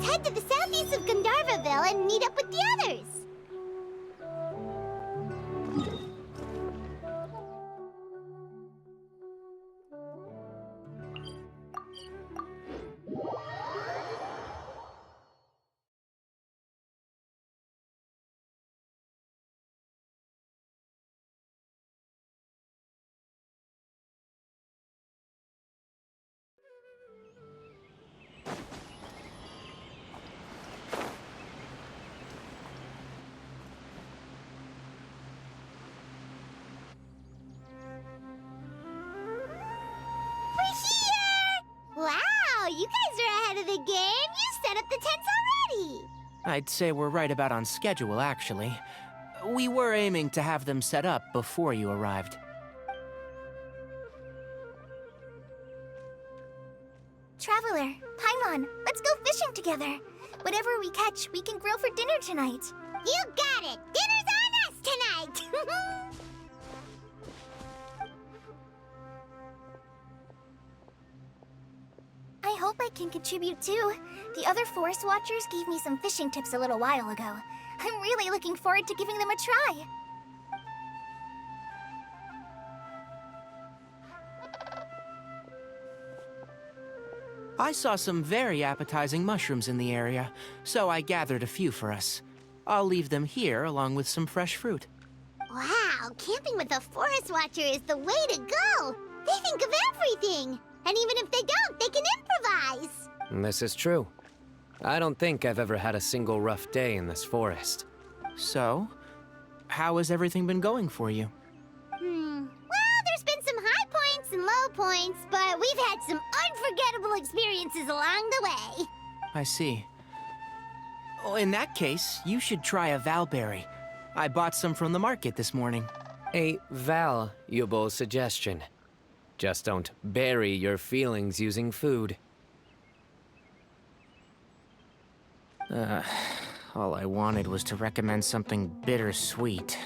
head to the southeast of Gandharvaville and meet up with the others. Wow, you guys are ahead of the game. You set up the tents already. I'd say we're right about on schedule, actually. We were aiming to have them set up before you arrived. Traveler, Paimon, let's go fishing together. Whatever we catch, we can grill for dinner tonight. You got it. Dinner's on us tonight. I hope I can contribute too. The other forest watchers gave me some fishing tips a little while ago. I'm really looking forward to giving them a try. I saw some very appetizing mushrooms in the area, so I gathered a few for us. I'll leave them here along with some fresh fruit. Wow, camping with a forest watcher is the way to go. They think of everything. And even if they don't, they can improvise. This is true. I don't think I've ever had a single rough day in this forest. So, how has everything been going for you? Well, there's been some high points and low points, but we've had some unforgettable experiences along the way. I see. Oh, in that case, you should try a valberry. I bought some from the market this morning. A valuable suggestion. Just don't bury your feelings using food. All I wanted was to recommend something bittersweet.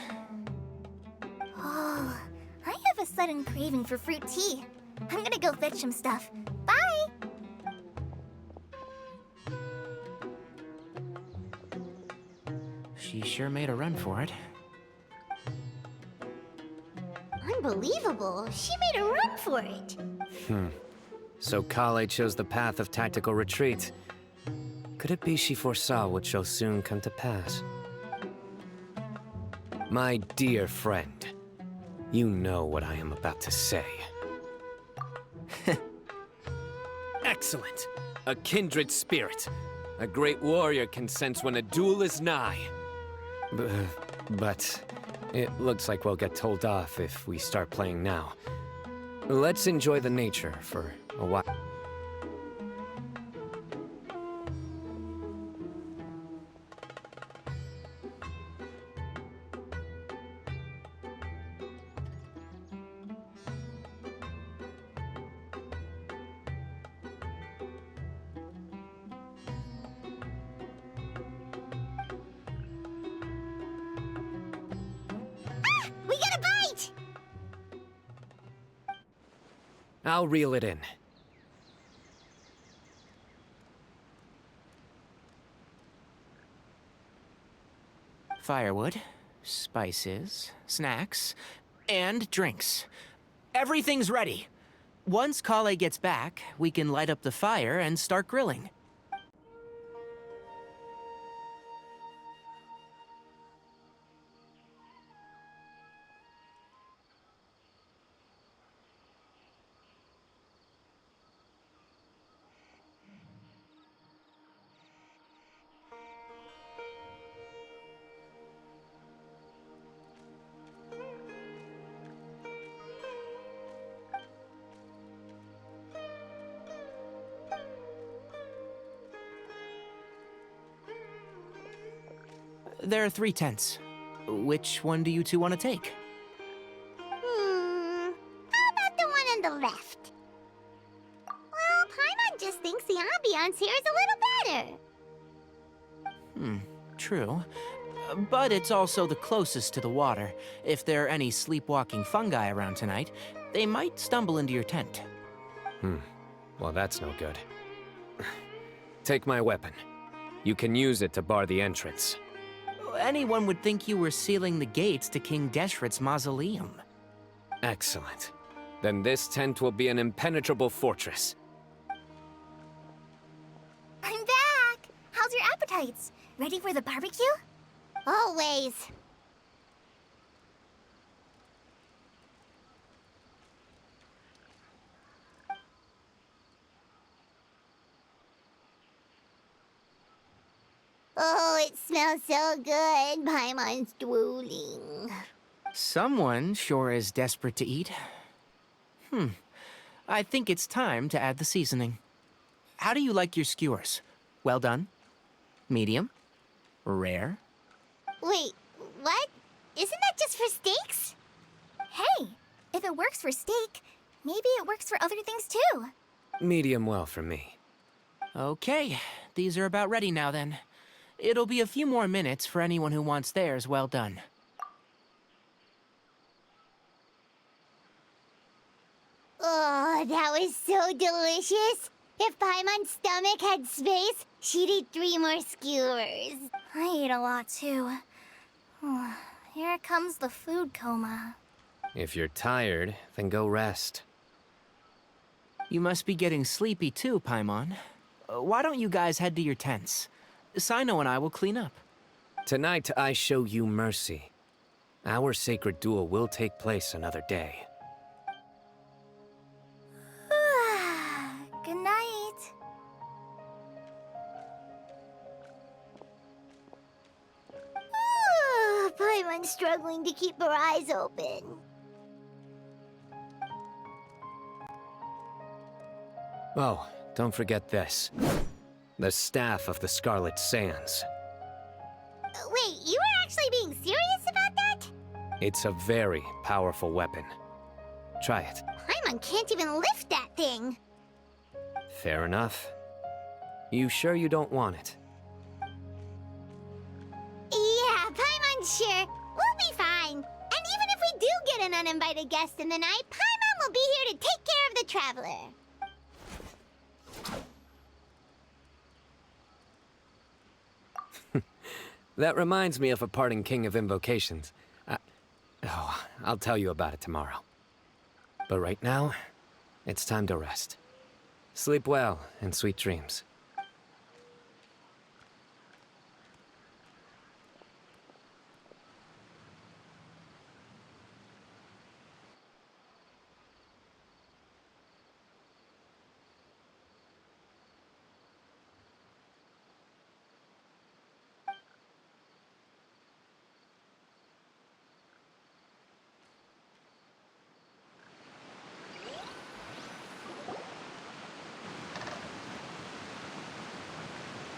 Oh, I have a sudden craving for fruit tea. I'm gonna go fetch some stuff. Bye! She sure made a run for it. Unbelievable. She made a run for it. So Kale chose the path of tactical retreat. Could it be she foresaw what shall soon come to pass? My dear friend, you know what I am about to say. Excellent! A kindred spirit. A great warrior can sense when a duel is nigh. But it looks like we'll get told off if we start playing now. Let's enjoy the nature for a while. We got a bite! I'll reel it in. Firewood, spices, snacks, and drinks. Everything's ready. Once Kale gets back, we can light up the fire and start grilling. There are 3 tents. Which one do you two want to take? How about the one on the left? Well, Paimon just thinks the ambiance here is a little better. True. But it's also the closest to the water. If there are any sleepwalking fungi around tonight, they might stumble into your tent. Well, that's no good. Take my weapon. You can use it to bar the entrance. Anyone would think you were sealing the gates to King Deshret's mausoleum. Excellent. Then this tent will be an impenetrable fortress. I'm back! How's your appetites? Ready for the barbecue? Always. Oh, it smells so good. Paimon's drooling. Someone sure is desperate to eat. I think it's time to add the seasoning. How do you like your skewers? Well done? Medium? Rare? Wait, what? Isn't that just for steaks? Hey, if it works for steak, maybe it works for other things too. Medium well for me. Okay, these are about ready now then. It'll be a few more minutes for anyone who wants theirs well done. Oh, that was so delicious. If Paimon's stomach had space, she'd eat 3 more skewers. I ate a lot too. Here comes the food coma. If you're tired, then go rest. You must be getting sleepy too, Paimon. Why don't you guys head to your tents? Cyno and I will clean up. Tonight I show you mercy. Our sacred duel will take place another day. Good night. Paimon's struggling to keep her eyes open. Oh, don't forget this. The Staff of the Scarlet Sands. Wait, you were actually being serious about that? It's a very powerful weapon. Try it. Paimon can't even lift that thing. Fair enough. You sure you don't want it? Yeah, Paimon's sure. We'll be fine. And even if we do get an uninvited guest in the night, Paimon will be here to take care of the traveler. That reminds me of a parting king of invocations. I'll tell you about it tomorrow. But right now, it's time to rest. Sleep well and sweet dreams.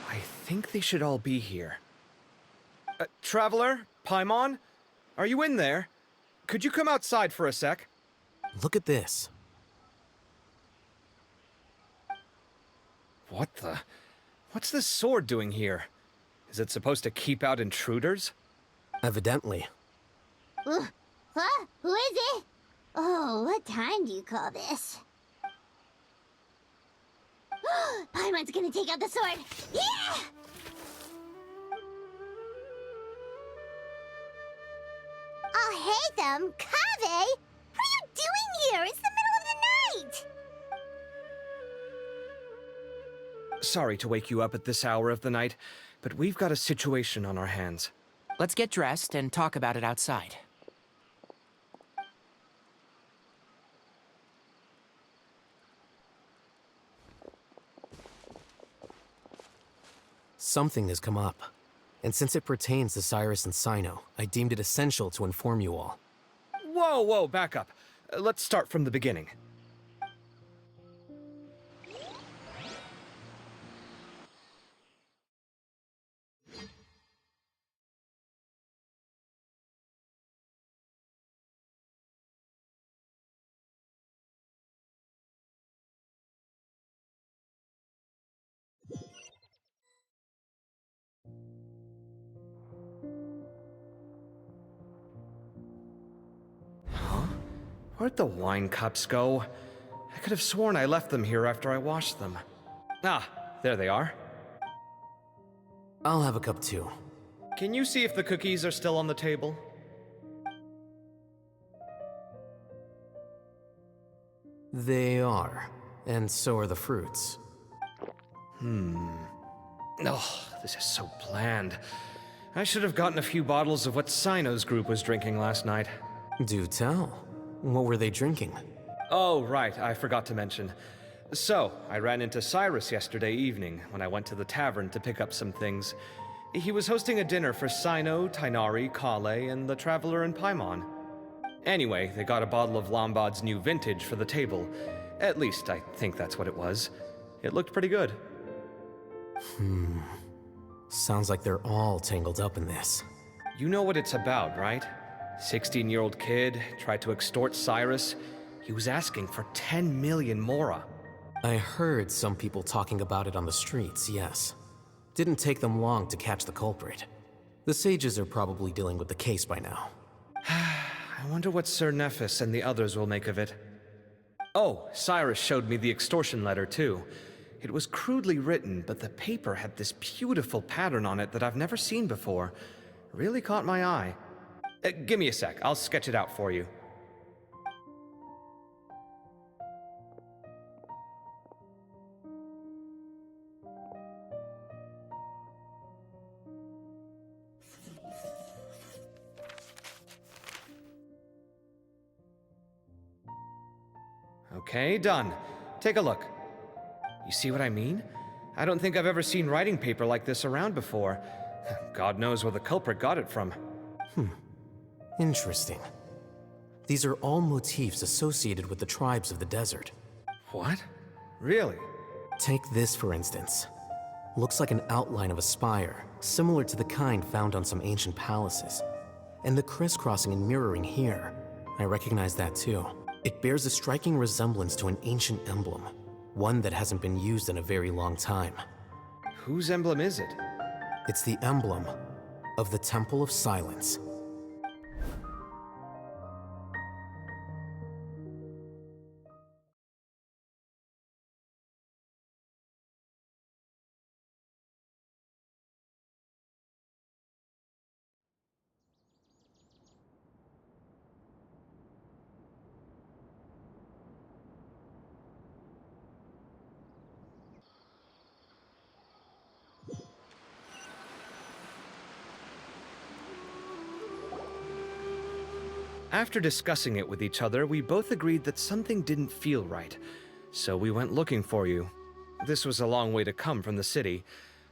I think they should all be here. Traveler? Paimon? Are you in there? Could you come outside for a sec? Look at this. What the? What's this sword doing here? Is it supposed to keep out intruders? Evidently. Huh? Who is it? Oh, what time do you call this? Paimon's gonna take out the sword. Yeah! Oh, hey them, Kave! What are you doing here? It's the middle of the night! Sorry to wake you up at this hour of the night, but we've got a situation on our hands. Let's get dressed and talk about it outside. Something has come up. And since it pertains to Cyrus and Cyno, I deemed it essential to inform you all. Whoa, back up. Let's start from the beginning. Where'd the wine cups go? I could have sworn I left them here after I washed them. Ah, there they are. I'll have a cup too. Can you see if the cookies are still on the table? They are, and so are the fruits. Oh, this is so bland. I should have gotten a few bottles of what Cyno's group was drinking last night. Do tell. What were they drinking? Oh, right, I forgot to mention. So, I ran into Cyrus yesterday evening when I went to the tavern to pick up some things. He was hosting a dinner for Cyno, Tighnari, Kale, and the Traveler and Paimon. Anyway, they got a bottle of Lombard's new vintage for the table. At least, I think that's what it was. It looked pretty good. Sounds like they're all tangled up in this. You know what it's about, right? 16-year-old kid tried to extort Cyrus. He was asking for 10 million mora. I heard some people talking about it on the streets, yes. Didn't take them long to catch the culprit. The sages are probably dealing with the case by now. I wonder what Sir Nephis and the others will make of it. Oh, Cyrus showed me the extortion letter, too. It was crudely written, but the paper had this beautiful pattern on it that I've never seen before. Really caught my eye. Give me a sec, I'll sketch it out for you. Okay, done. Take a look. You see what I mean? I don't think I've ever seen writing paper like this around before. God knows where the culprit got it from. Interesting. These are all motifs associated with the tribes of the desert. What? Really? Take this, for instance. Looks like an outline of a spire, similar to the kind found on some ancient palaces. And the crisscrossing and mirroring here, I recognize that too. It bears a striking resemblance to an ancient emblem, one that hasn't been used in a very long time. Whose emblem is it? It's the emblem of the Temple of Silence. After discussing it with each other, we both agreed that something didn't feel right. So we went looking for you. This was a long way to come from the city.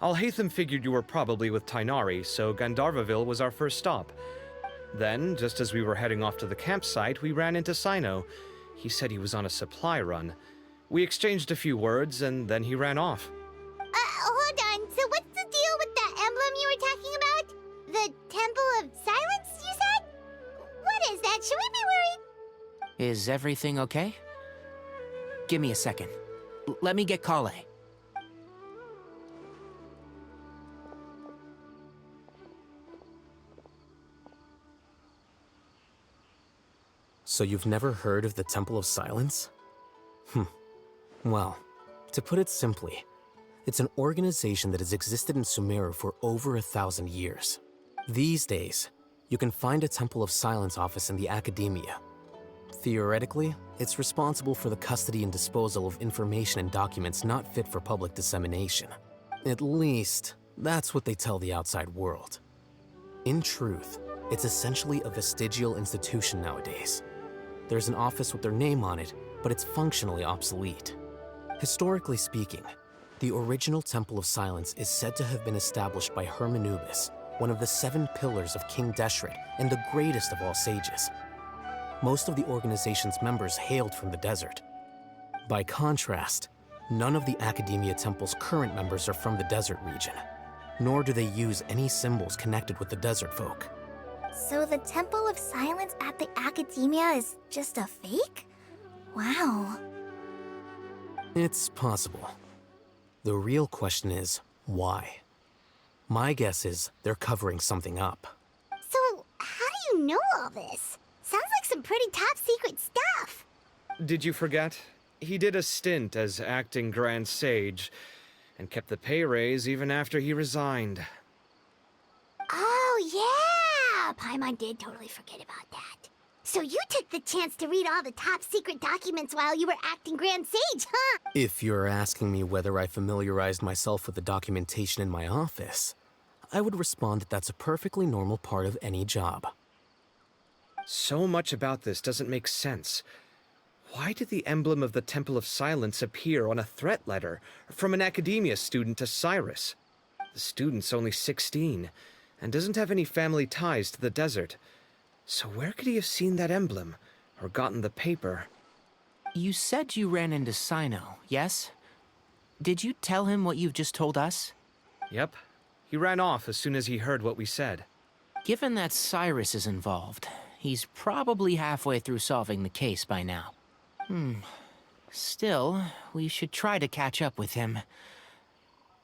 Alhaitham figured you were probably with Tighnari, so Gandharvaville was our first stop. Then, just as we were heading off to the campsite, we ran into Cyno. He said he was on a supply run. We exchanged a few words, and then he ran off. Hold on. So what's the deal with that emblem you were talking about? The Temple of Silence, you said? What is that? Should we be worried? Is everything okay? Give me a second. Let me get Kale. So you've never heard of the Temple of Silence? Well, to put it simply, it's an organization that has existed in Sumeru for over 1,000 years. These days, you can find a Temple of Silence office in the academia. Theoretically, it's responsible for the custody and disposal of information and documents not fit for public dissemination. At least, that's what they tell the outside world. In truth, it's essentially a vestigial institution nowadays. There's an office with their name on it, but it's functionally obsolete. Historically speaking, the original Temple of Silence is said to have been established by Hermanubis, one of the 7 pillars of King Deshret and the greatest of all sages. Most of the organization's members hailed from the desert. By contrast, none of the Academia Temple's current members are from the desert region, nor do they use any symbols connected with the desert folk. So the Temple of Silence at the Academia is just a fake? Wow. It's possible. The real question is, why? My guess is they're covering something up. So, how do you know all this? Sounds like some pretty top secret stuff. Did you forget? He did a stint as acting Grand Sage, and kept the pay raise even after he resigned. Yeah, Paimon did totally forget about that. So you took the chance to read all the top secret documents while you were acting Grand Sage, huh? If you're asking me whether I familiarized myself with the documentation in my office, I would respond that that's a perfectly normal part of any job. So much about this doesn't make sense. Why did the emblem of the Temple of Silence appear on a threat letter from an academia student to Cyrus? The student's only 16 and doesn't have any family ties to the desert. So where could he have seen that emblem or gotten the paper? You said you ran into Cyno, yes? Did you tell him what you've just told us? Yep. He ran off as soon as he heard what we said. Given that Cyrus is involved, he's probably halfway through solving the case by now. Still, we should try to catch up with him.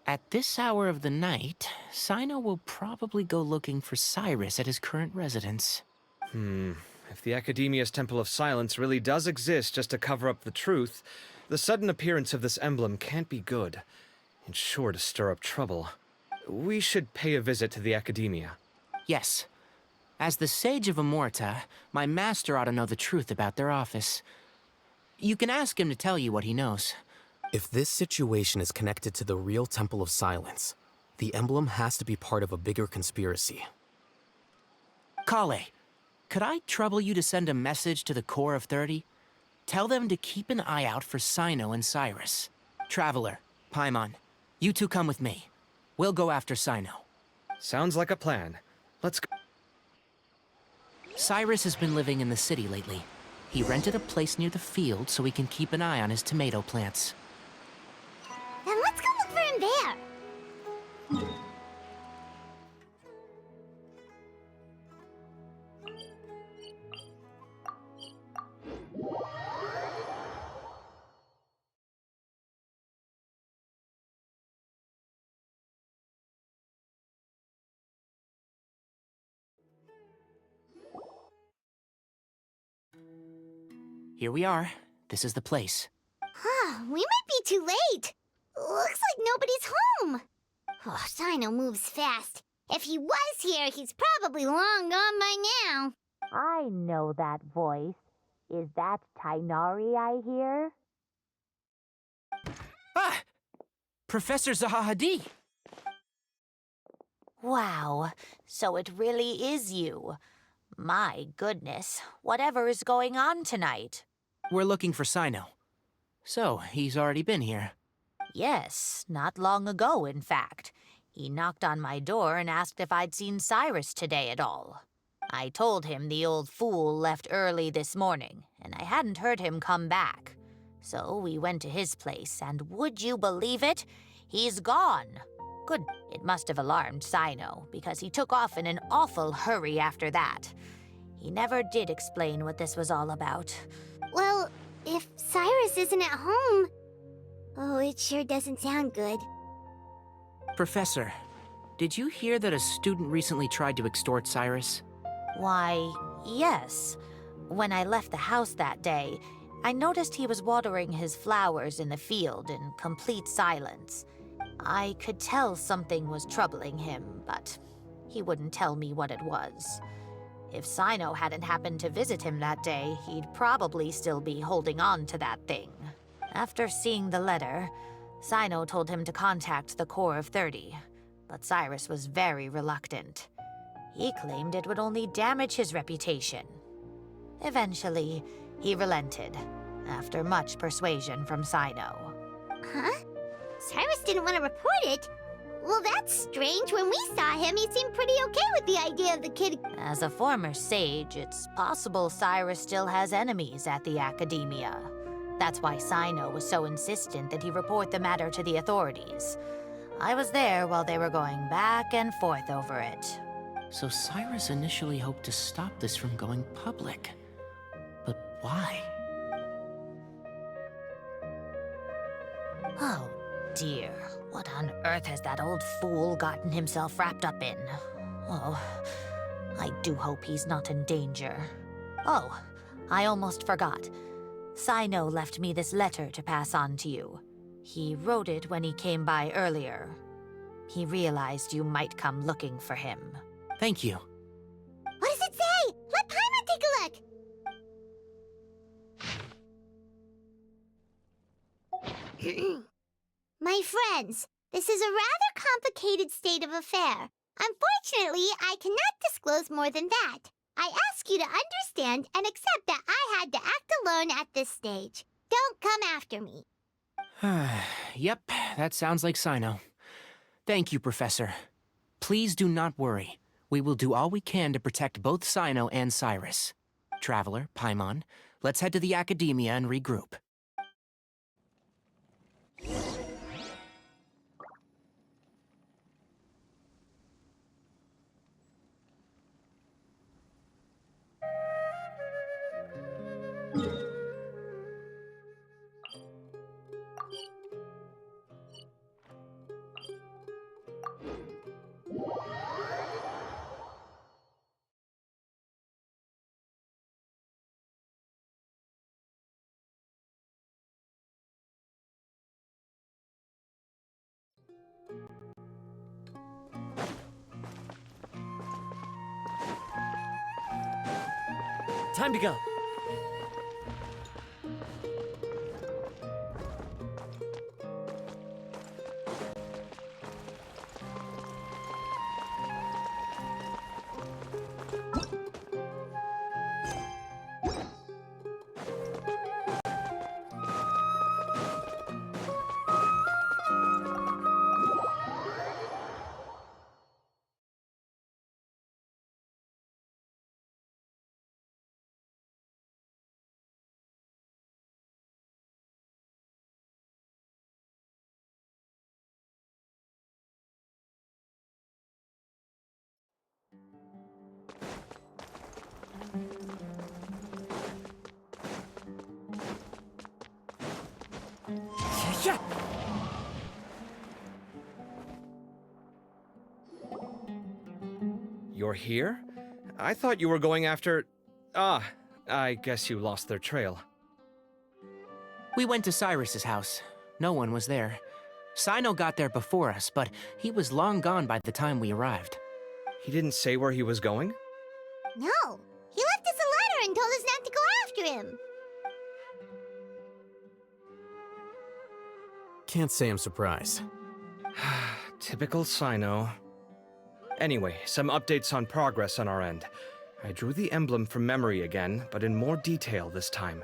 At this hour of the night, Cyno will probably go looking for Cyrus at his current residence. If the Academia's Temple of Silence really does exist just to cover up the truth, the sudden appearance of this emblem can't be good. It's sure to stir up trouble. We should pay a visit to the Academia. Yes. As the Sage of Amorta, my master ought to know the truth about their office. You can ask him to tell you what he knows. If this situation is connected to the real Temple of Silence, the emblem has to be part of a bigger conspiracy. Kale, could I trouble you to send a message to the Core of 30? Tell them to keep an eye out for Cyno and Cyrus. Traveler, Paimon, you two come with me. We'll go after Cyno. Sounds like a plan. Let's go. Cyrus has been living in the city lately. He rented a place near the field so he can keep an eye on his tomato plants. Then let's go look for him there. Here we are. This is the place. Huh, we might be too late. Looks like nobody's home. Oh, Cyno moves fast. If he was here, he's probably long gone by now. I know that voice. Is that Tighnari I hear? Ah! Professor Zahahadi! Wow, so it really is you. My goodness, whatever is going on tonight? We're looking for Cyno. So, he's already been here. Yes, not long ago, in fact. He knocked on my door and asked if I'd seen Cyrus today at all. I told him the old fool left early this morning, and I hadn't heard him come back. So we went to his place, and would you believe it? He's gone. Good. It must have alarmed Cyno, because he took off in an awful hurry after that. He never did explain what this was all about. Well, if Cyrus isn't at home... Oh, it sure doesn't sound good. Professor, did you hear that a student recently tried to extort Cyrus? Why, yes. When I left the house that day, I noticed he was watering his flowers in the field in complete silence. I could tell something was troubling him, but he wouldn't tell me what it was. If Cyno hadn't happened to visit him that day, he'd probably still be holding on to that thing. After seeing the letter, Cyno told him to contact the Core of 30, but Cyrus was very reluctant. He claimed it would only damage his reputation. Eventually, he relented, after much persuasion from Cyno. Huh? Cyrus didn't want to report it? Well, that's strange. When we saw him, he seemed pretty okay with the idea of the kid... As a former sage, it's possible Cyrus still has enemies at the Academia. That's why Cyno was so insistent that he report the matter to the authorities. I was there while they were going back and forth over it. So Cyrus initially hoped to stop this from going public. But why? Oh dear, what on earth has that old fool gotten himself wrapped up in? Oh, I do hope he's not in danger. Oh, I almost forgot. Cyno left me this letter to pass on to you. He wrote it when he came by earlier. He realized you might come looking for him. Thank you. What My friends, this is a rather complicated state of affair. Unfortunately, I cannot disclose more than that. I ask you to understand and accept that I had to act alone at this stage. Don't come after me. Yep, that sounds like Cyno. Thank you, Professor. Please do not worry. We will do all we can to protect both Cyno and Cyrus. Traveler, Paimon, let's head to the Academia and regroup. Time to go. Jejak! You're here? I thought you were going after... Ah, I guess you lost their trail. We went to Cyrus's house. No one was there. Cyno got there before us, but he was long gone by the time we arrived. He didn't say where he was going? No, he left us a letter and told us not to go after him. Can't say I'm surprised. Typical Cyno. Anyway, some updates on progress on our end. I drew the emblem from memory again, but in more detail this time.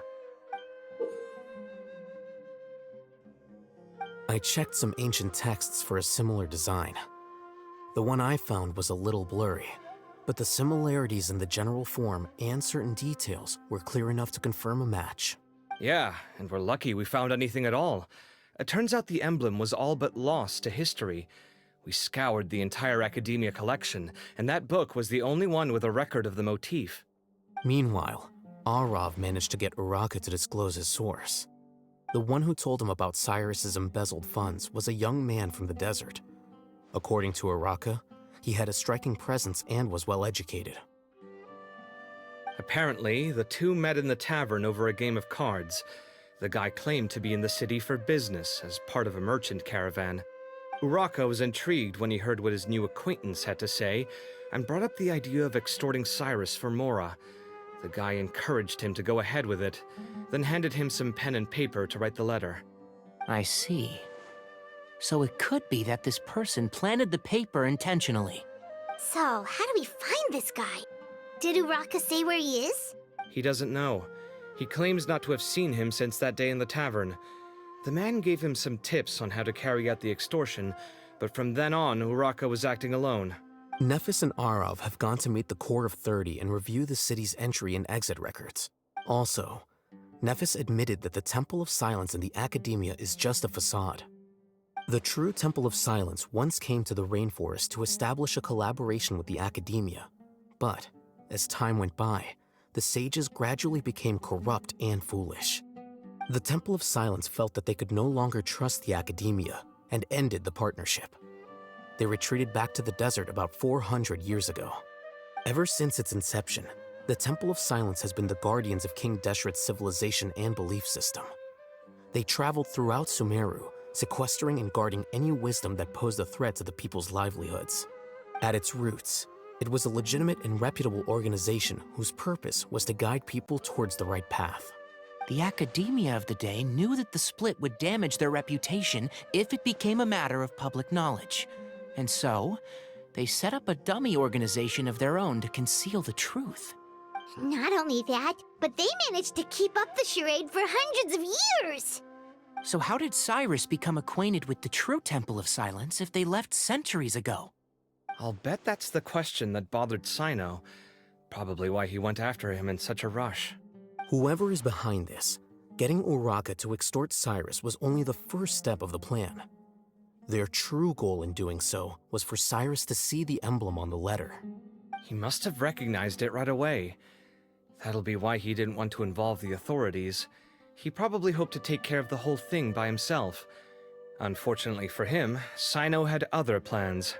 I checked some ancient texts for a similar design. The one I found was a little blurry, but the similarities in the general form and certain details were clear enough to confirm a match. Yeah, and we're lucky we found anything at all. It turns out the emblem was all but lost to history. We scoured the entire Academia collection, and that book was the only one with a record of the motif. Meanwhile, Arav managed to get Uraka to disclose his source. The one who told him about Cyrus's embezzled funds was a young man from the desert. According to Uraka, he had a striking presence and was well educated. Apparently, the two met in the tavern over a game of cards. The guy claimed to be in the city for business as part of a merchant caravan. Uraka was intrigued when he heard what his new acquaintance had to say and brought up the idea of extorting Cyrus for Mora. The guy encouraged him to go ahead with it, then handed him some pen and paper to write the letter. I see. So it could be that this person planted the paper intentionally. So, how do we find this guy? Did Uraka say where he is? He doesn't know. He claims not to have seen him since that day in the tavern. The man gave him some tips on how to carry out the extortion, but from then on, Uraka was acting alone. Nephis and Arav have gone to meet the Court of 30 and review the city's entry and exit records. Also, Nephis admitted that the Temple of Silence in the Academia is just a facade. The true Temple of Silence once came to the rainforest to establish a collaboration with the Academia, but as time went by, the sages gradually became corrupt and foolish. The Temple of Silence felt that they could no longer trust the Academia and ended the partnership. They retreated back to the desert about 400 years ago. Ever since its inception, the Temple of Silence has been the guardians of King Deshret's civilization and belief system. They traveled throughout Sumeru, sequestering and guarding any wisdom that posed a threat to the people's livelihoods. At its roots, it was a legitimate and reputable organization whose purpose was to guide people towards the right path. The academia of the day knew that the split would damage their reputation if it became a matter of public knowledge. And so, they set up a dummy organization of their own to conceal the truth. Not only that, but they managed to keep up the charade for hundreds of years! So how did Cyrus become acquainted with the true Temple of Silence if they left centuries ago? I'll bet that's the question that bothered Cyno. Probably why he went after him in such a rush. Whoever is behind this, getting Uraka to extort Cyrus was only the first step of the plan. Their true goal in doing so was for Cyrus to see the emblem on the letter. He must have recognized it right away. That'll be why he didn't want to involve the authorities. He probably hoped to take care of the whole thing by himself. Unfortunately for him, Cyno had other plans.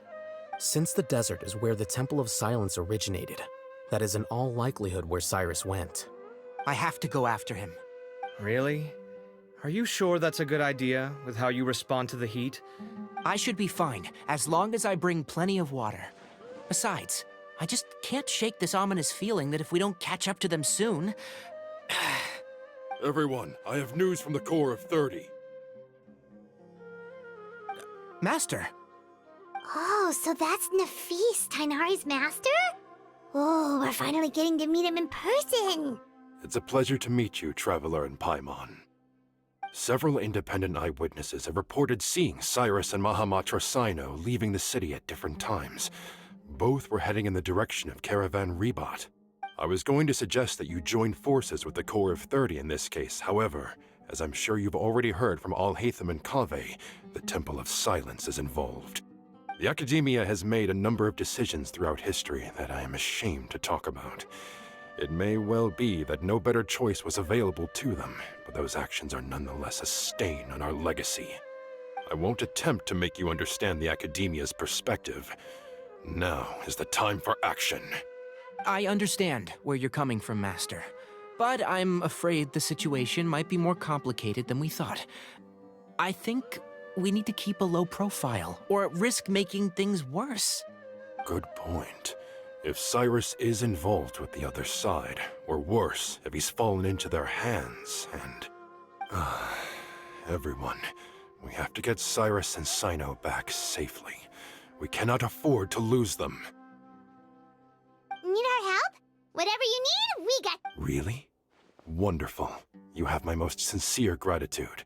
Since the desert is where the Temple of Silence originated, that is in all likelihood where Cyrus went. I have to go after him. Really? Are you sure that's a good idea, with how you respond to the heat? I should be fine, as long as I bring plenty of water. Besides, I just can't shake this ominous feeling that if we don't catch up to them soon... Everyone, I have news from the Core of 30. Master! Oh, so that's Nafis, Tighnari's master? Oh, we're finally getting to meet him in person! It's a pleasure to meet you, Traveler and Paimon. Several independent eyewitnesses have reported seeing Cyrus and Mahamatra Cyno leaving the city at different times. Both were heading in the direction of Caravan Rehat. I was going to suggest that you join forces with the Core of 30 in this case. However, as I'm sure you've already heard from Al-Haytham and Kaveh, the Temple of Silence is involved. The Academia has made a number of decisions throughout history that I am ashamed to talk about. It may well be that no better choice was available to them, but those actions are nonetheless a stain on our legacy. I won't attempt to make you understand the Academia's perspective. Now is the time for action. I understand where you're coming from, Master. But I'm afraid the situation might be more complicated than we thought. I think we need to keep a low profile, or risk making things worse. Good point. If Cyrus is involved with the other side, or worse, if he's fallen into their hands, and... everyone, we have to get Cyrus and Cyno back safely. We cannot afford to lose them. Need our help? Whatever you need, we got... Really? Wonderful. You have my most sincere gratitude.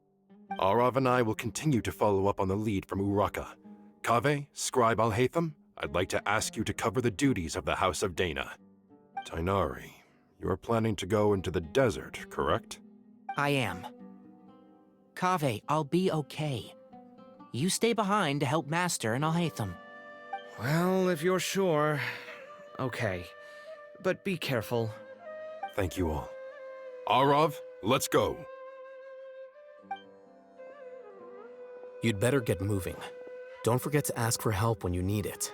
Arav and I will continue to follow up on the lead from Uraka. Kaveh, Scribe Al-Haytham, I'd like to ask you to cover the duties of the House of Dana. Tighnari, you are planning to go into the desert, correct? I am. Kaveh, I'll be okay. You stay behind to help Master and Al-Haytham. Well, if you're sure... Okay. But be careful. Thank you all. Arav, let's go. You'd better get moving. Don't forget to ask for help when you need it.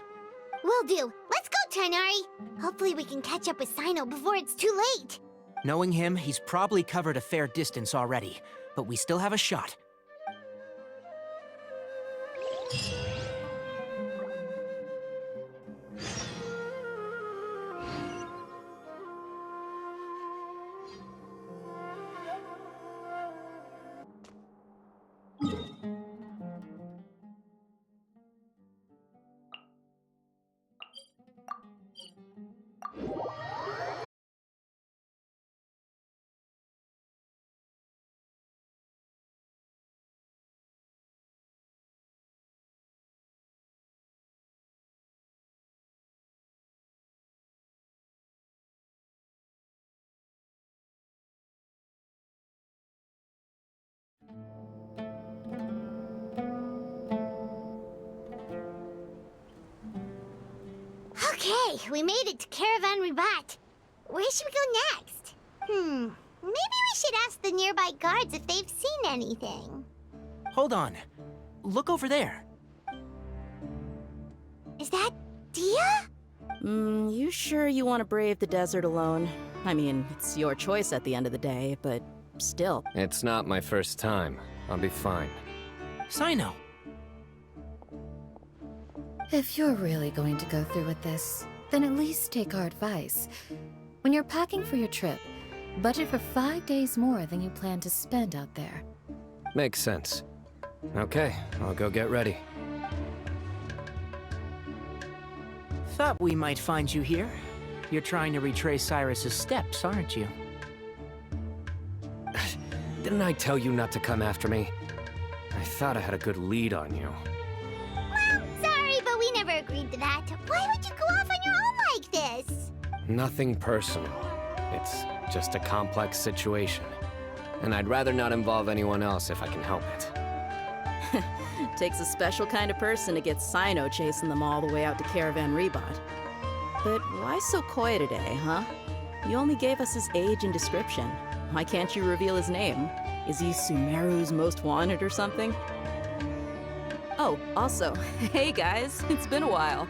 Will do. Let's go, Tighnari! Hopefully we can catch up with Cyno before it's too late. Knowing him, he's probably covered a fair distance already, but we still have a shot. Okay, we made it to Caravan Rehat. Where should we go next? Maybe we should ask the nearby guards if they've seen anything. Hold on. Look over there. Is that Dia? You sure you want to brave the desert alone? I mean, it's your choice at the end of the day, but still. It's not my first time. I'll be fine. Cyno. If you're really going to go through with this, then at least take our advice. When you're packing for your trip, Budget for 5 days more than you plan to spend out there. Makes sense. Okay, I'll go get ready. Thought we might find you here. You're trying to retrace Cyrus's steps, aren't you? Didn't I tell you not to come after me? I thought I had a good lead on you. Sorry, but we never agreed to that. Why would you go off on your own like this? Nothing personal. It's just a complex situation. And I'd rather not involve anyone else if I can help it. Takes a special kind of person to get Cyno chasing them all the way out to Caravan Rehat. But why so coy today, huh? You only gave us his age and description. Why can't you reveal his name? Is he Sumeru's most wanted or something? Oh, also, hey guys, it's been a while.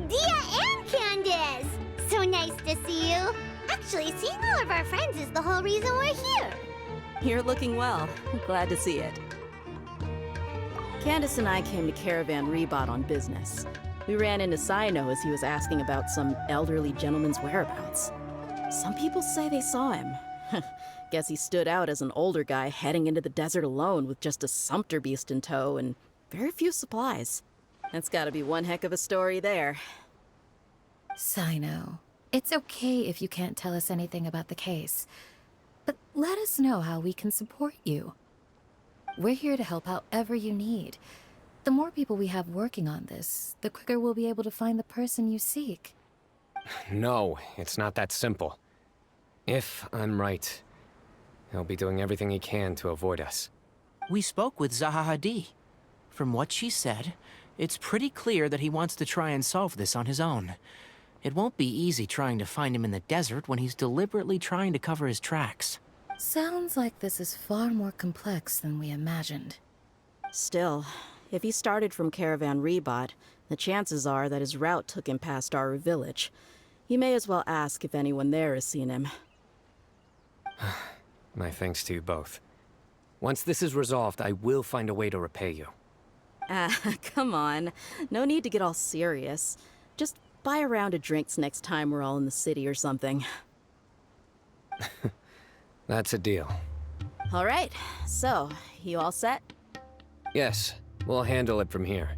Dia and Candace! So nice to see you. Actually, seeing all of our friends is the whole reason we're here. You're looking well. Glad to see it. Candace and I came to Caravan Rehat on business. We ran into Cyno as he was asking about some elderly gentleman's whereabouts. Some people say they saw him. Guess he stood out as an older guy heading into the desert alone with just a sumpter beast in tow and very few supplies. That's gotta be one heck of a story there. Cyno, it's okay if you can't tell us anything about the case. But let us know how we can support you. We're here to help however you need. The more people we have working on this, the quicker we'll be able to find the person you seek. No, it's not that simple. If I'm right, he'll be doing everything he can to avoid us. We spoke with Zaha Hadid. From what she said, it's pretty clear that he wants to try and solve this on his own. It won't be easy trying to find him in the desert when he's deliberately trying to cover his tracks. Sounds like this is far more complex than we imagined. Still, if he started from Caravan Rehat, the chances are that his route took him past our village. You may as well ask if anyone there has seen him. My thanks to you both. Once this is resolved, I will find a way to repay you. Ah, come on. No need to get all serious. Just buy a round of drinks next time we're all in the city or something. That's a deal. All right, so, you all set? Yes, we'll handle it from here.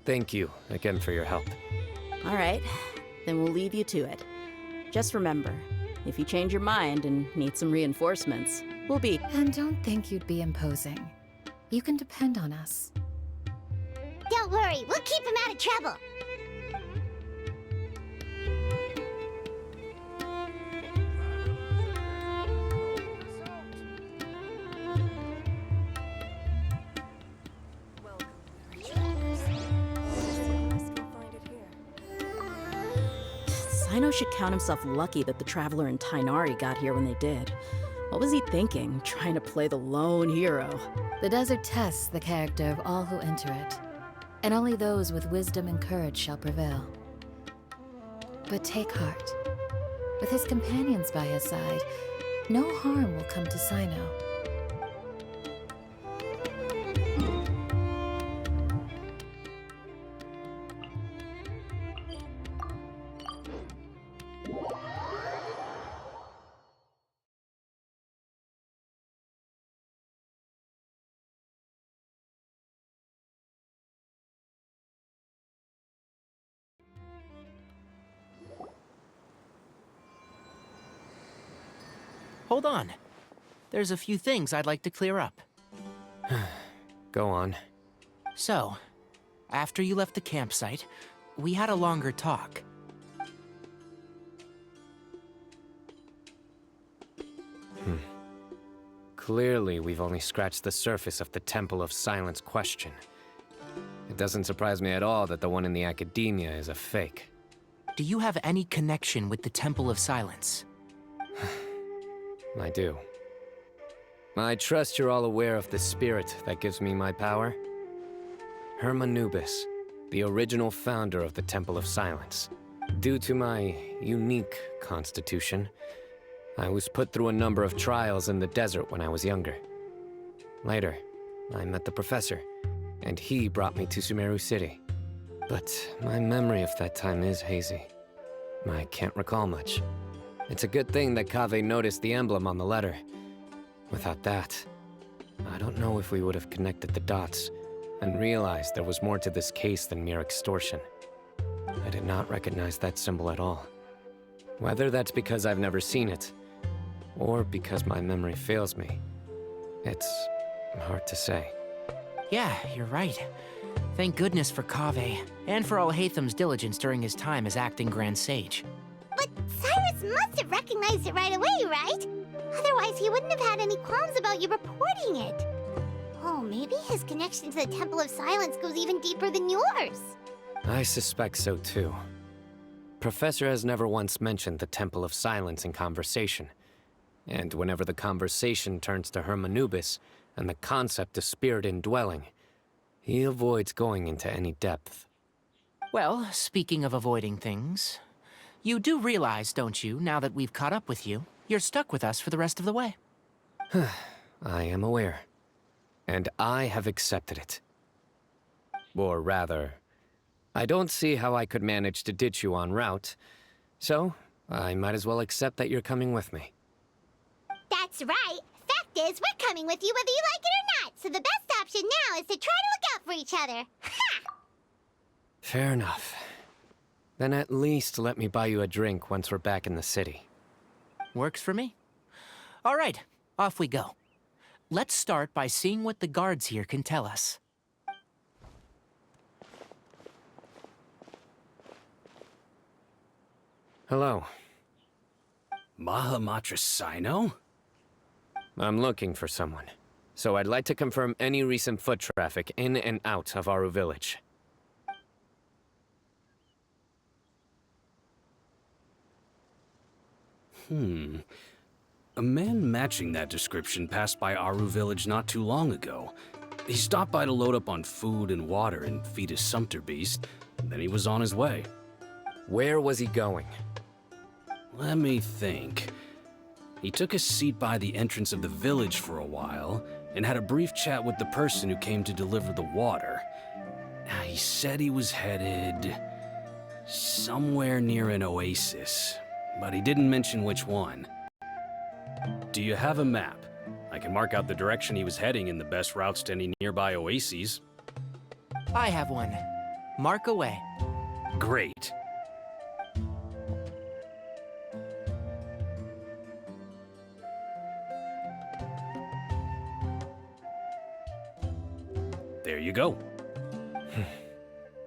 Thank you again for your help. All right, then we'll leave you to it. Just remember, if you change your mind and need some reinforcements, we'll be... And don't think you'd be imposing. You can depend on us. Don't worry, we'll keep him out of trouble. Cyno should count himself lucky that the Traveler and Tighnari got here when they did. What was he thinking, trying to play the lone hero? The desert tests the character of all who enter it, and only those with wisdom and courage shall prevail. But take heart. With his companions by his side, no harm will come to Cyno. Hold on. There's a few things I'd like to clear up. Go on. So, after you left the campsite, we had a longer talk. Clearly, we've only scratched the surface of the Temple of Silence question. It doesn't surprise me at all that the one in the academia is a fake. Do you have any connection with the Temple of Silence? I do. I trust you're all aware of the spirit that gives me my power. Hermanubis, the original founder of the Temple of Silence. Due to my unique constitution, I was put through a number of trials in the desert when I was younger. Later, I met the professor, and he brought me to Sumeru City. But my memory of that time is hazy. I can't recall much. It's a good thing that Kaveh noticed the emblem on the letter. Without that, I don't know if we would have connected the dots and realized there was more to this case than mere extortion. I did not recognize that symbol at all. Whether that's because I've never seen it, or because my memory fails me, it's hard to say. Yeah, you're right. Thank goodness for Kaveh, and for Al-Haytham's diligence during his time as acting Grand Sage. But Cyrus must have recognized it right away, right? Otherwise, he wouldn't have had any qualms about you reporting it. Oh, maybe his connection to the Temple of Silence goes even deeper than yours. I suspect so too. Professor has never once mentioned the Temple of Silence in conversation. And whenever the conversation turns to Hermanubis and the concept of spirit indwelling, he avoids going into any depth. Well, speaking of avoiding things, you do realize, don't you, now that we've caught up with you, you're stuck with us for the rest of the way. I am aware. And I have accepted it. Or rather, I don't see how I could manage to ditch you en route, so I might as well accept that you're coming with me. That's right. Fact is, we're coming with you whether you like it or not, so the best option now is to try to look out for each other. Ha! Fair enough. Then at least let me buy you a drink once we're back in the city. Works for me. All right, off we go. Let's start by seeing what the guards here can tell us. Hello. Mahamatra Cyno? I'm looking for someone, so I'd like to confirm any recent foot traffic in and out of Aru village. A man matching that description passed by Aru village not too long ago. He stopped by to load up on food and water and feed his sumpter beast, and then he was on his way. Where was he going? Let me think. He took a seat by the entrance of the village for a while, and had a brief chat with the person who came to deliver the water. He said he was headed somewhere near an oasis, but he didn't mention which one. Do you have a map? I can mark out the direction he was heading and the best routes to any nearby oases. I have one. Mark away. Great. There you go.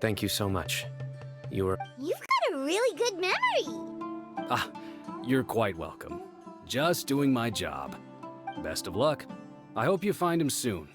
Thank you so much. You were... You've got a really good memory. You're quite welcome. Just doing my job. Best of luck. I hope you find him soon.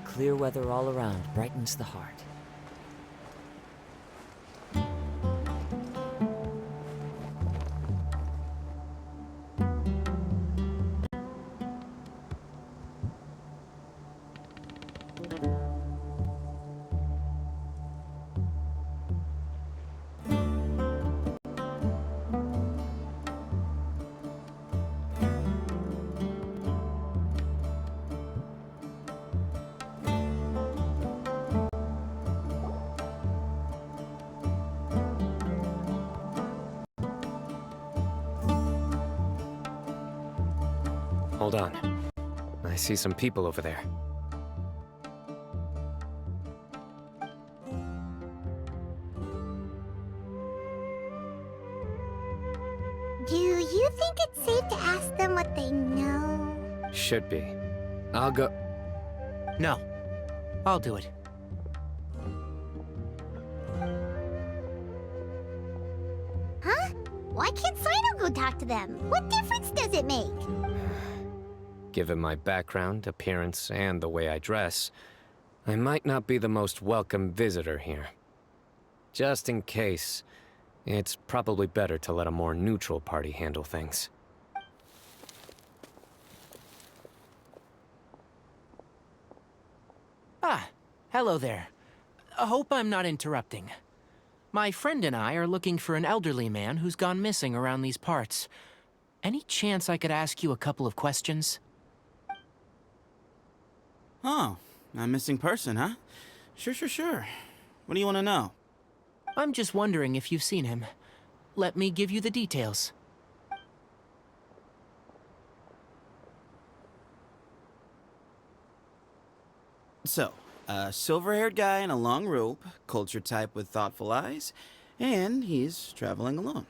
Clear weather all around brightens the heart. Hold on. I see some people over there. Do you think it's safe to ask them what they know? Should be. I'll go. No, I'll do it. Huh? Why can't Cyno go talk to them? What difference does it make? Given my background, appearance, and the way I dress, I might not be the most welcome visitor here. Just in case, it's probably better to let a more neutral party handle things. Ah, hello there. I hope I'm not interrupting. My friend and I are looking for an elderly man who's gone missing around these parts. Any chance I could ask you a couple of questions? Oh, a missing person, huh? Sure. What do you want to know? I'm just wondering if you've seen him. Let me give you the details. So, a silver-haired guy in a long robe, culture type with thoughtful eyes, and he's traveling alone.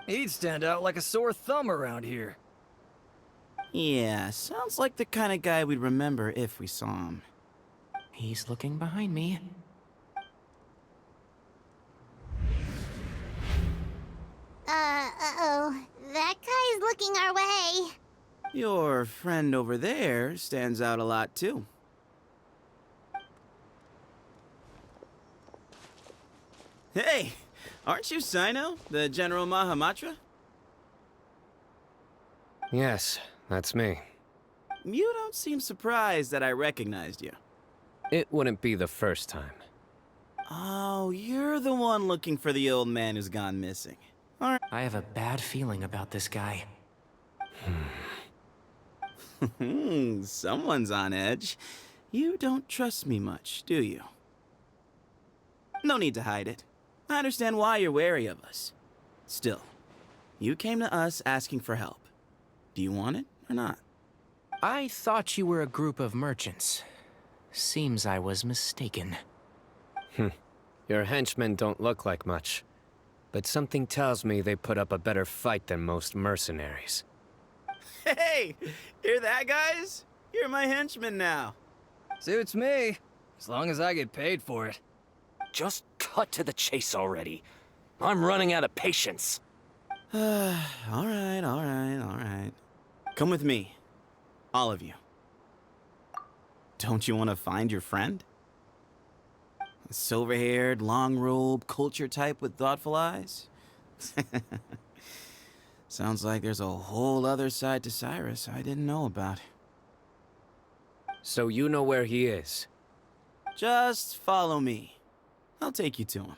He'd stand out like a sore thumb around here. Yeah, sounds like the kind of guy we'd remember if we saw him. He's looking behind me. Uh-oh. That guy's looking our way. Your friend over there stands out a lot, too. Hey! Aren't you Cyno, the General Mahamatra? Yes, that's me. You don't seem surprised that I recognized you. It wouldn't be the first time. Oh, you're the one looking for the old man who's gone missing. All right. I have a bad feeling about this guy. Someone's on edge. You don't trust me much, do you? No need to hide it. I understand why you're wary of us. Still, you came to us asking for help. Do you want it or not? I thought you were a group of merchants. Seems I was mistaken. Your henchmen don't look like much, but something tells me they put up a better fight than most mercenaries. Hey! Hear that, guys? You're my henchmen now. Suits me, as long as I get paid for it. Just cut to the chase already. I'm running out of patience. All right. Come with me. All of you. Don't you want to find your friend? A silver-haired, long-robed, culture type with thoughtful eyes? Sounds like there's a whole other side to Cyrus I didn't know about. So you know where he is? Just follow me. I'll take you to him.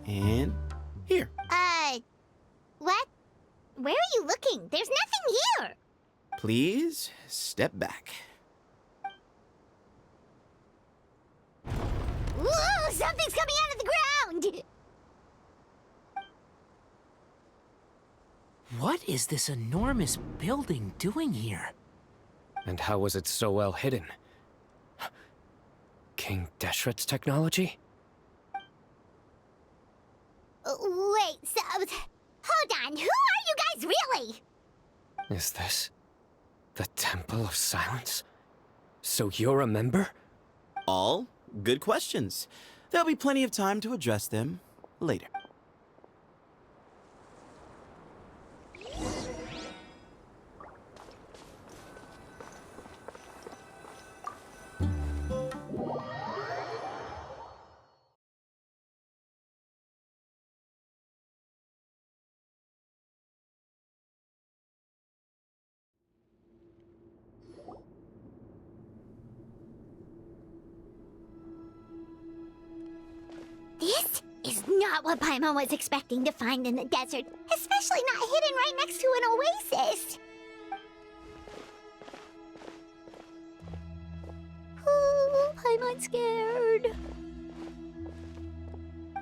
And here. What? Where are you looking? There's nothing here. Please step back. Ooh, something's coming out of the ground! What is this enormous building doing here? And how was it so well hidden? King Deshret's technology? Wait, so... Hold on, who are you guys really? Is this the Temple of Silence? So you're a member? All good questions. There'll be plenty of time to address them later. This is not what Paimon was expecting to find in the desert, especially not hidden right next to an oasis. Oh, Paimon's scared.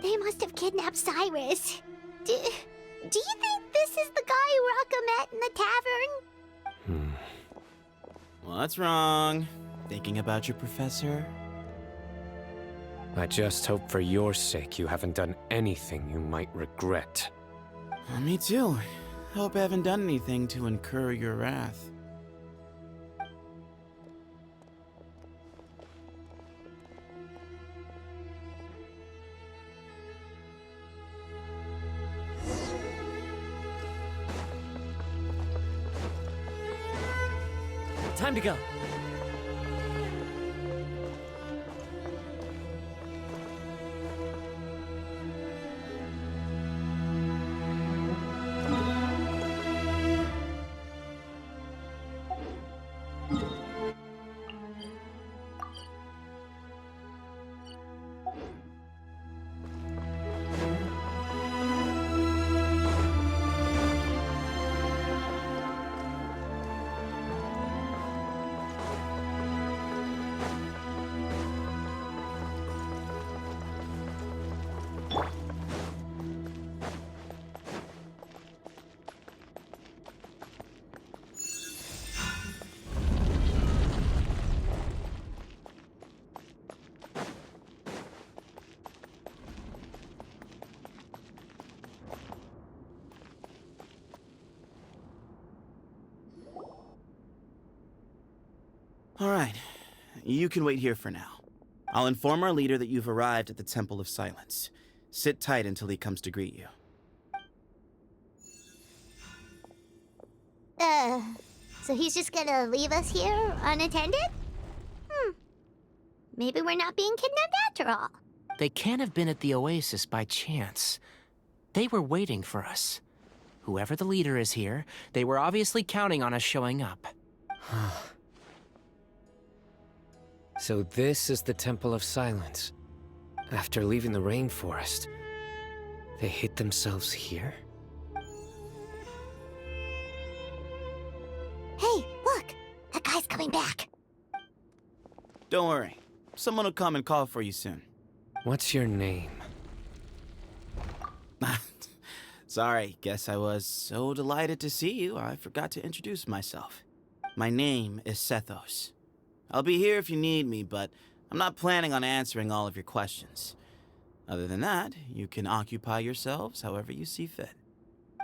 They must have kidnapped Cyrus. Do you think this is the guy Raka met in the tavern? What's wrong? Thinking about your professor? I just hope for your sake you haven't done anything you might regret. Me too. Hope I haven't done anything to incur your wrath. Time to go. All right, you can wait here for now. I'll inform our leader that you've arrived at the Temple of Silence. Sit tight until he comes to greet you. So he's just gonna leave us here unattended? Maybe we're not being kidnapped after all. They can't have been at the oasis by chance. They were waiting for us. Whoever the leader is here, they were obviously counting on us showing up. So this is the Temple of Silence. After leaving the rainforest, they hid themselves here? Hey, look! That guy's coming back. Don't worry. Someone will come and call for you soon. What's your name? Sorry, guess I was so delighted to see you, I forgot to introduce myself. My name is Sethos. I'll be here if you need me, but I'm not planning on answering all of your questions. Other than that, you can occupy yourselves however you see fit.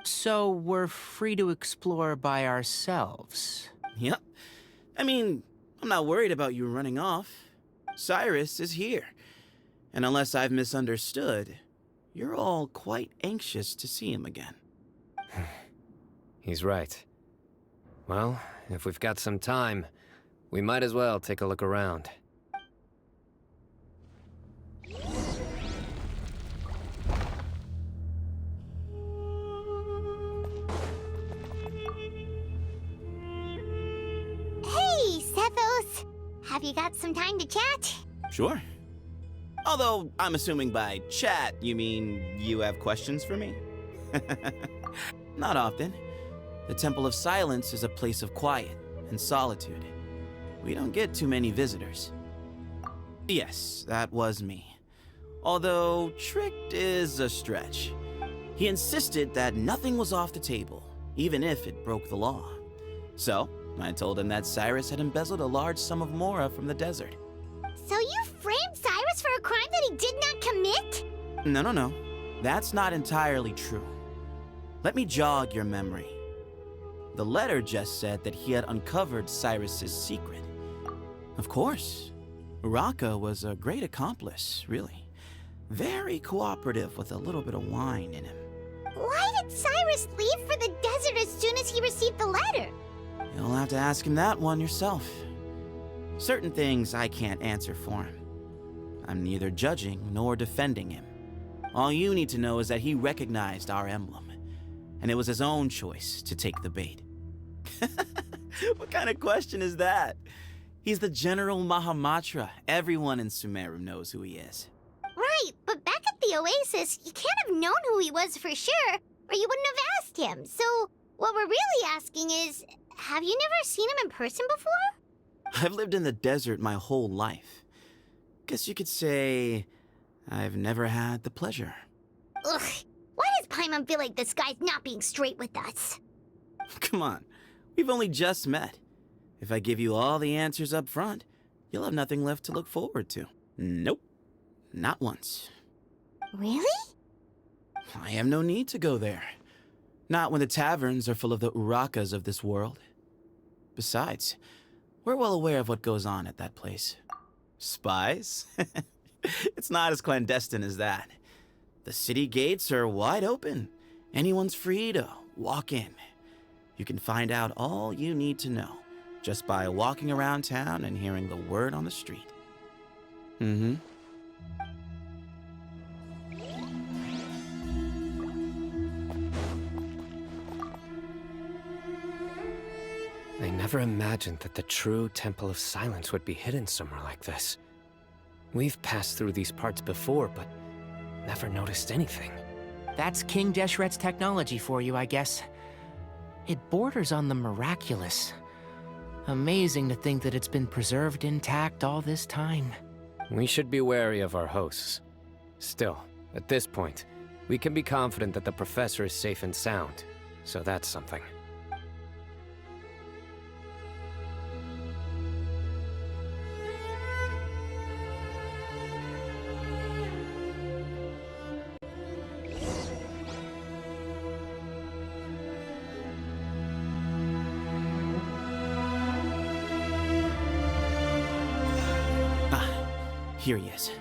So we're free to explore by ourselves? Yep. I mean, I'm not worried about you running off. Cyrus is here. And unless I've misunderstood, you're all quite anxious to see him again. He's right. Well, if we've got some time, we might as well take a look around. Hey, Sethos! Have you got some time to chat? Sure. Although, I'm assuming by chat, you mean you have questions for me? Not often. The Temple of Silence is a place of quiet and solitude. We don't get too many visitors. Yes, that was me. Although, tricked is a stretch. He insisted that nothing was off the table, even if it broke the law. So, I told him that Cyrus had embezzled a large sum of mora from the desert. So you framed Cyrus for a crime that he did not commit? No. That's not entirely true. Let me jog your memory. The letter just said that he had uncovered Cyrus's secret. Of course. Raka was a great accomplice, really. Very cooperative with a little bit of wine in him. Why did Cyrus leave for the desert as soon as he received the letter? You'll have to ask him that one yourself. Certain things I can't answer for him. I'm neither judging nor defending him. All you need to know is that he recognized our emblem, and it was his own choice to take the bait. What kind of question is that? He's the General Mahamatra. Everyone in Sumeru knows who he is. Right, but back at the the Oasis, you can't have known who he was for sure, or you wouldn't have asked him. So, what we're really asking is, have you never seen him in person before? I've lived in the desert my whole life. Guess you could say I've never had the pleasure. Ugh, why does Paimon feel like this guy's not being straight with us? Come on, we've only just met. If I give you all the answers up front, you'll have nothing left to look forward to. Nope, not once. Really? I have no need to go there. Not when the taverns are full of the Urakas of this world. Besides, we're well aware of what goes on at that place. Spies? It's not as clandestine as that. The city gates are wide open. Anyone's free to walk in. You can find out all you need to know just by walking around town and hearing the word on the street. Mm-hmm. I never imagined that the true Temple of Silence would be hidden somewhere like this. We've passed through these parts before, but never noticed anything. That's King Deshret's technology for you, I guess. It borders on the miraculous. Amazing to think that it's been preserved intact all this time. We should be wary of our hosts. Still, at this point, we can be confident that the professor is safe and sound, so that's something. Here he is.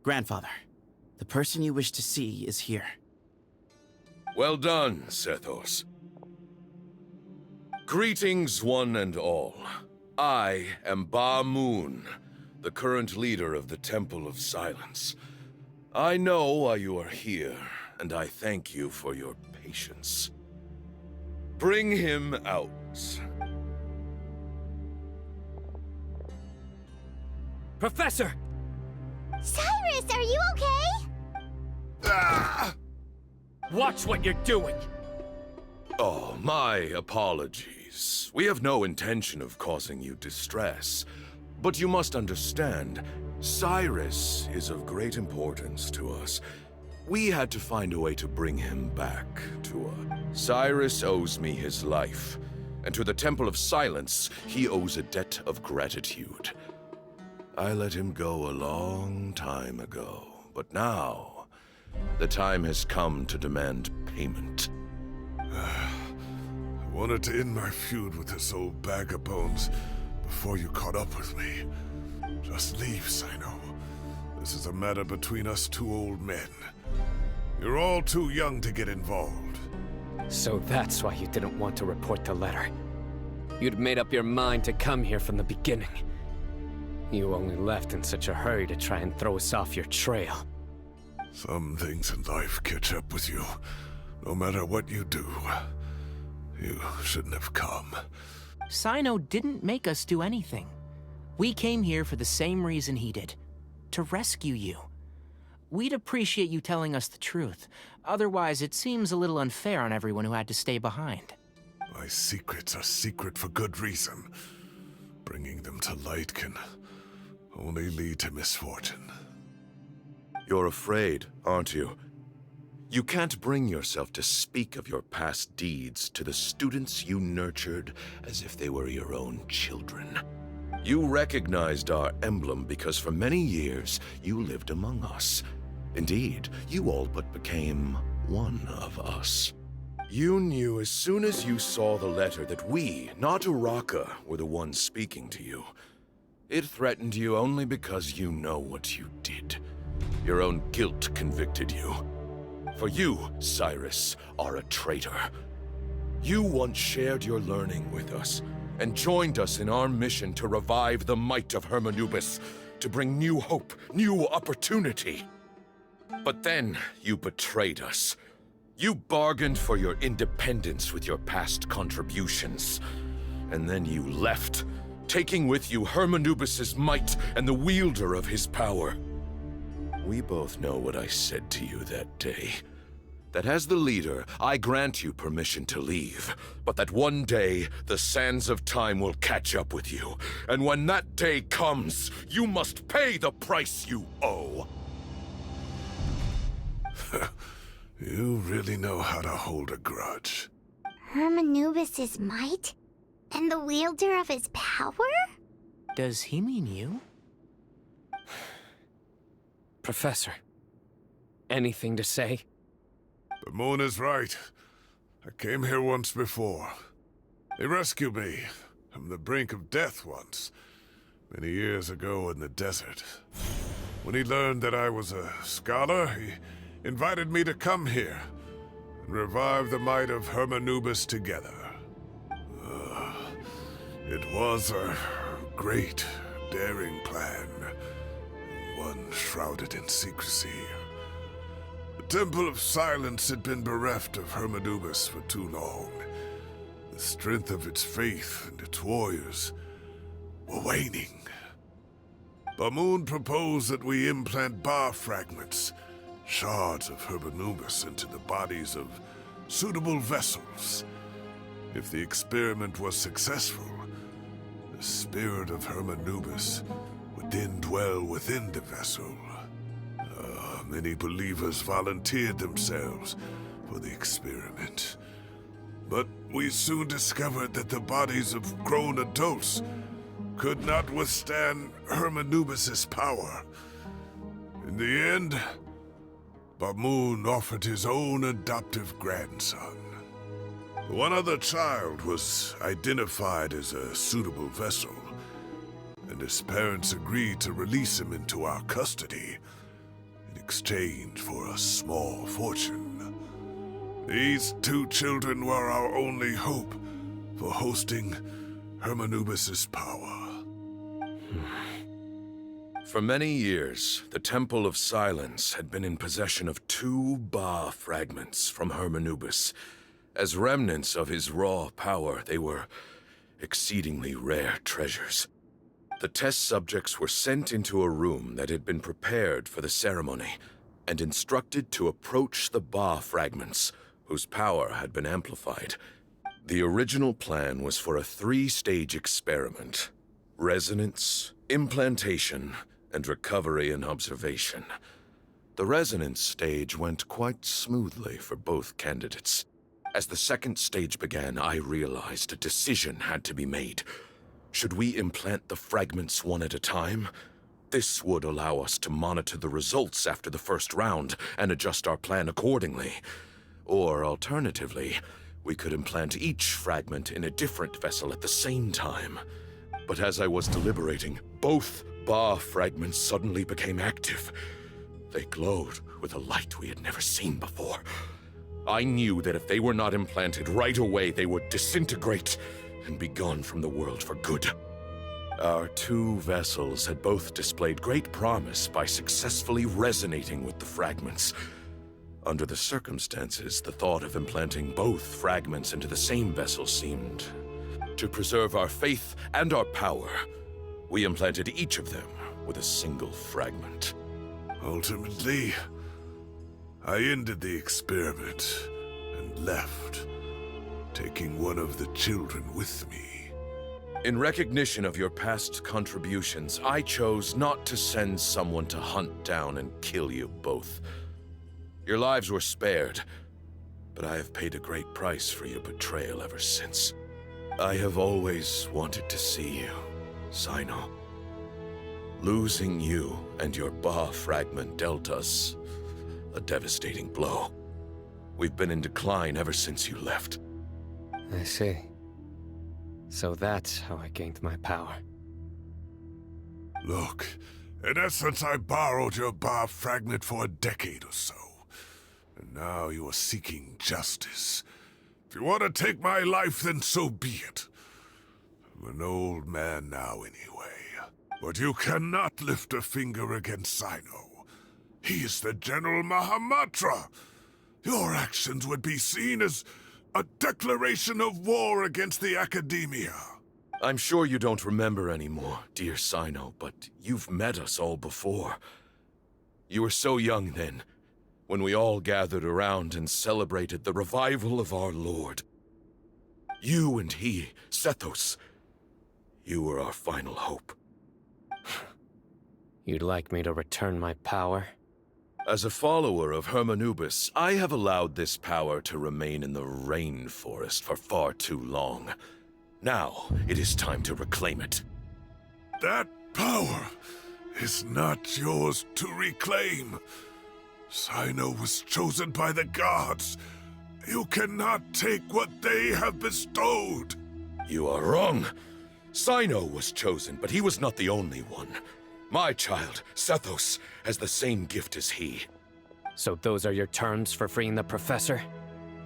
Grandfather, the person you wish to see is here. Well done, Sethos. Greetings, one and all. I am Ba Moon, the current leader of the Temple of Silence. I know why you are here, and I thank you for your patience. Bring him out. Professor! Cyrus, are you okay? Ah! Watch what you're doing! Oh, my apologies. We have no intention of causing you distress. But you must understand, Cyrus is of great importance to us. We had to find a way to bring him back to us. Cyrus owes me his life, and to the Temple of Silence, he owes a debt of gratitude. I let him go a long time ago, but now, the time has come to demand payment. I wanted to end my feud with this old bag of bones before you caught up with me. Just leave, Cyno. This is a matter between us two old men. You're all too young to get involved. So that's why you didn't want to report the letter. You'd made up your mind to come here from the beginning. You only left in such a hurry to try and throw us off your trail. Some things in life catch up with you. No matter what you do, you shouldn't have come. Cyno didn't make us do anything. We came here for the same reason he did. To rescue you. We'd appreciate you telling us the truth. Otherwise, it seems a little unfair on everyone who had to stay behind. My secrets are secret for good reason. Bringing them to light can only lead to misfortune. You're afraid, aren't you? You can't bring yourself to speak of your past deeds to the students you nurtured as if they were your own children. You recognized our emblem because for many years you lived among us. Indeed, you all but became one of us. You knew as soon as you saw the letter that we, not Uraka, were the ones speaking to you. It threatened you only because you know what you did. Your own guilt convicted you. For you, Cyrus, are a traitor. You once shared your learning with us, and joined us in our mission to revive the might of Hermanubis, to bring new hope, new opportunity. But then you betrayed us. You bargained for your independence with your past contributions. And then you left, taking with you Hermanubis' might and the wielder of his power. We both know what I said to you that day. That as the leader, I grant you permission to leave, but that one day, the sands of time will catch up with you. And when that day comes, you must pay the price you owe. You really know how to hold a grudge. Hermanubis' might? And the wielder of his power? Does he mean you? Professor, anything to say? The moon is right. I came here once before. He rescued me from the brink of death once, many years ago in the desert. When he learned that I was a scholar, he invited me to come here and revive the might of Hermanubis together. It was a great, daring plan, one shrouded in secrecy. The Temple of Silence had been bereft of Hermanubis for too long. The strength of its faith and its warriors were waning. Bamoon proposed that we implant bar fragments, shards of Hermanubis, into the bodies of suitable vessels. If the experiment was successful, the spirit of Hermanubis would then dwell within the vessel. Many believers volunteered themselves for the experiment. But we soon discovered that the bodies of grown adults could not withstand Hermanubis' power. In the end, Bamoon offered his own adoptive grandson. One other child was identified as a suitable vessel, and his parents agreed to release him into our custody in exchange for a small fortune. These two children were our only hope for hosting Hermanubis' power. For many years, the Temple of Silence had been in possession of 2 Ba fragments from Hermanubis. As remnants of his raw power, they were exceedingly rare treasures. The test subjects were sent into a room that had been prepared for the ceremony and instructed to approach the Ba fragments, whose power had been amplified. The original plan was for a 3-stage experiment: resonance, implantation, and recovery and observation. The resonance stage went quite smoothly for both candidates. As the 2nd stage began, I realized a decision had to be made. Should we implant the fragments one at a time? This would allow us to monitor the results after the first round and adjust our plan accordingly. Or alternatively, we could implant each fragment in a different vessel at the same time. But as I was deliberating, both Ba fragments suddenly became active. They glowed with a light we had never seen before. I knew that if they were not implanted right away, they would disintegrate and be gone from the world for good. Our 2 vessels had both displayed great promise by successfully resonating with the fragments. Under the circumstances, the thought of implanting both fragments into the same vessel seemed to preserve our faith and our power. We implanted each of them with a single fragment. Ultimately, I ended the experiment and left, taking one of the children with me. In recognition of your past contributions, I chose not to send someone to hunt down and kill you both. Your lives were spared, but I have paid a great price for your betrayal ever since. I have always wanted to see you, Cyno. Losing you and your Ba fragment dealt us a devastating blow. We've been in decline ever since you left. I see. So that's how I gained my power. Look, in essence, I borrowed your bar fragment for a decade or so. And now you are seeking justice. If you want to take my life, then so be it. I'm an old man now anyway. But you cannot lift a finger against Cyno. He is the General Mahamatra. Your actions would be seen as a declaration of war against the Academia. I'm sure you don't remember anymore, dear Cyno, but you've met us all before. You were so young then, when we all gathered around and celebrated the revival of our Lord. You and he, Sethos, you were our final hope. You'd like me to return my power? As a follower of Hermanubis, I have allowed this power to remain in the rainforest for far too long. Now, it is time to reclaim it. That power is not yours to reclaim. Cyno was chosen by the gods. You cannot take what they have bestowed. You are wrong. Cyno was chosen, but he was not the only one. My child, Sethos, has the same gift as he. So those are your terms for freeing the professor?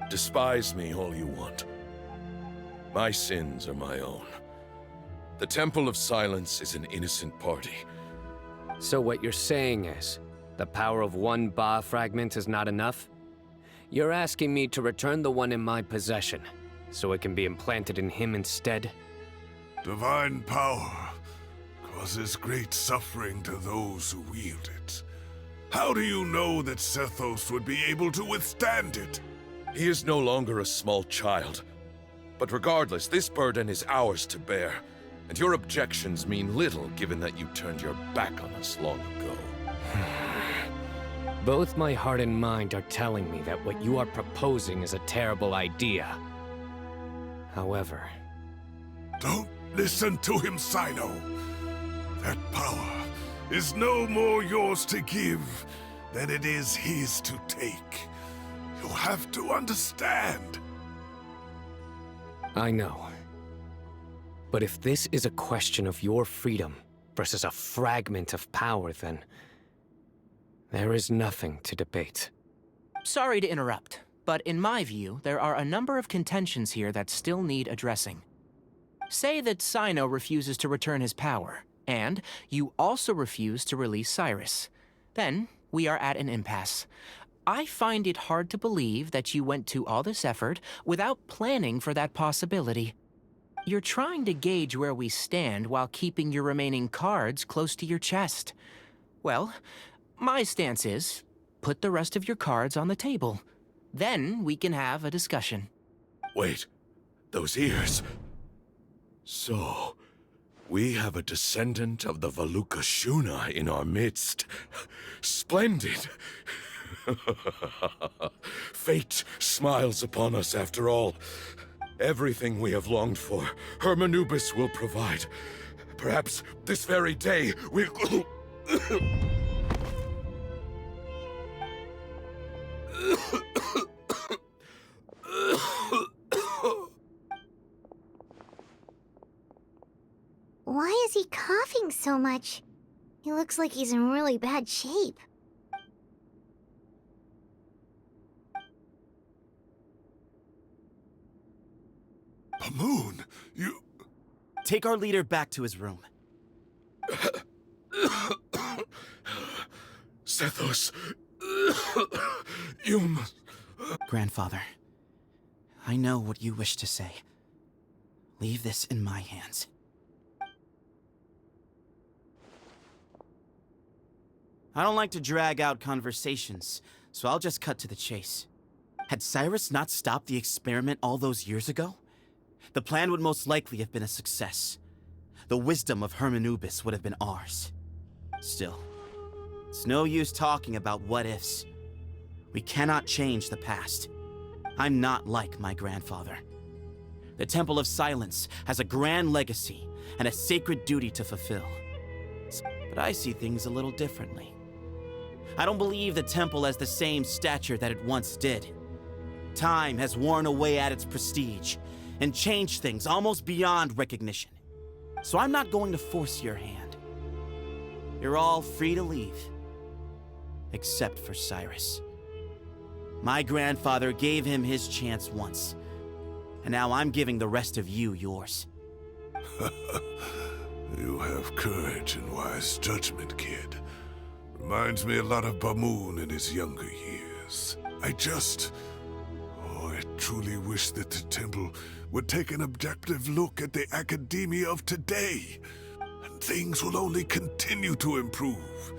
Despise me all you want. My sins are my own. The Temple of Silence is an innocent party. So what you're saying is, the power of one Ba fragment is not enough? You're asking me to return the one in my possession, so it can be implanted in him instead? Divine power causes great suffering to those who wield it. How do you know that Sethos would be able to withstand it? He is no longer a small child. But regardless, this burden is ours to bear, and your objections mean little given that you turned your back on us long ago. Both my heart and mind are telling me that what you are proposing is a terrible idea. However... Don't listen to him, Cyno. That power is no more yours to give than it is his to take. You have to understand. I know. But if this is a question of your freedom versus a fragment of power, then there is nothing to debate. Sorry to interrupt, but in my view, there are a number of contentions here that still need addressing. Say that Cyno refuses to return his power, and you also refuse to release Cyrus. Then we are at an impasse. I find it hard to believe that you went to all this effort without planning for that possibility. You're trying to gauge where we stand while keeping your remaining cards close to your chest. Well, my stance is, put the rest of your cards on the table. Then we can have a discussion. Wait, those ears. So, we have a descendant of the Valukashuna in our midst. Splendid. Fate smiles upon us after all. Everything we have longed for, Hermanubis will provide. Perhaps this very day we'll... Why is he coughing so much? He looks like he's in really bad shape. Moon, you... Take our leader back to his room. Sethos, you must... Grandfather, I know what you wish to say. Leave this in my hands. I don't like to drag out conversations, so I'll just cut to the chase. Had Cyrus not stopped the experiment all those years ago, the plan would most likely have been a success. The wisdom of Hermanubis would have been ours. Still, it's no use talking about what-ifs. We cannot change the past. I'm not like my grandfather. The Temple of Silence has a grand legacy and a sacred duty to fulfill. But I see things a little differently. I don't believe the temple has the same stature that it once did. Time has worn away at its prestige and changed things almost beyond recognition. So I'm not going to force your hand. You're all free to leave. Except for Cyrus. My grandfather gave him his chance once. And now I'm giving the rest of you yours. You have courage and wise judgment, kid. Reminds me a lot of Bamoon in his younger years. I truly wish that the temple would take an objective look at the academia of today. And things will only continue to improve.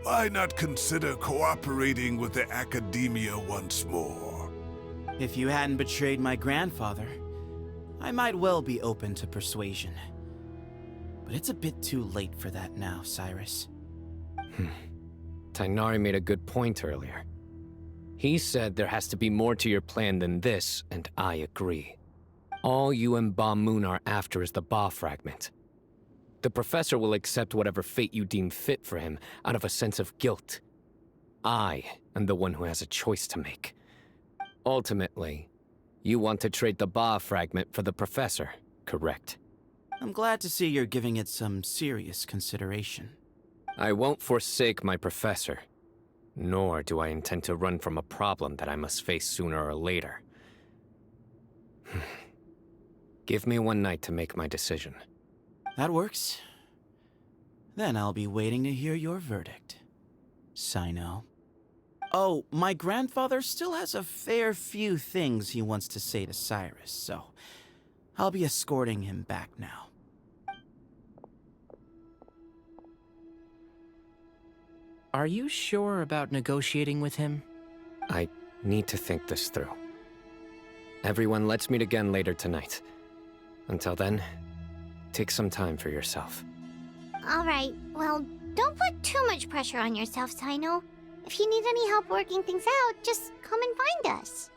Why not consider cooperating with the academia once more? If you hadn't betrayed my grandfather, I might well be open to persuasion. But it's a bit too late for that now, Cyrus. Tighnari made a good point earlier. He said there has to be more to your plan than this, and I agree. All you and Ba Moon are after is the Ba fragment. The professor will accept whatever fate you deem fit for him out of a sense of guilt. I am the one who has a choice to make. Ultimately, you want to trade the Ba fragment for the professor, correct? I'm glad to see you're giving it some serious consideration. I won't forsake my professor, nor do I intend to run from a problem that I must face sooner or later. Give me one night to make my decision. That works. Then I'll be waiting to hear your verdict, Cyno. Oh, my grandfather still has a fair few things he wants to say to Cyrus, so I'll be escorting him back now. Are you sure about negotiating with him? I need to think this through. Everyone, let's meet again later tonight. Until then, take some time for yourself. Alright, well, don't put too much pressure on yourself, Cyno. If you need any help working things out, just come and find us.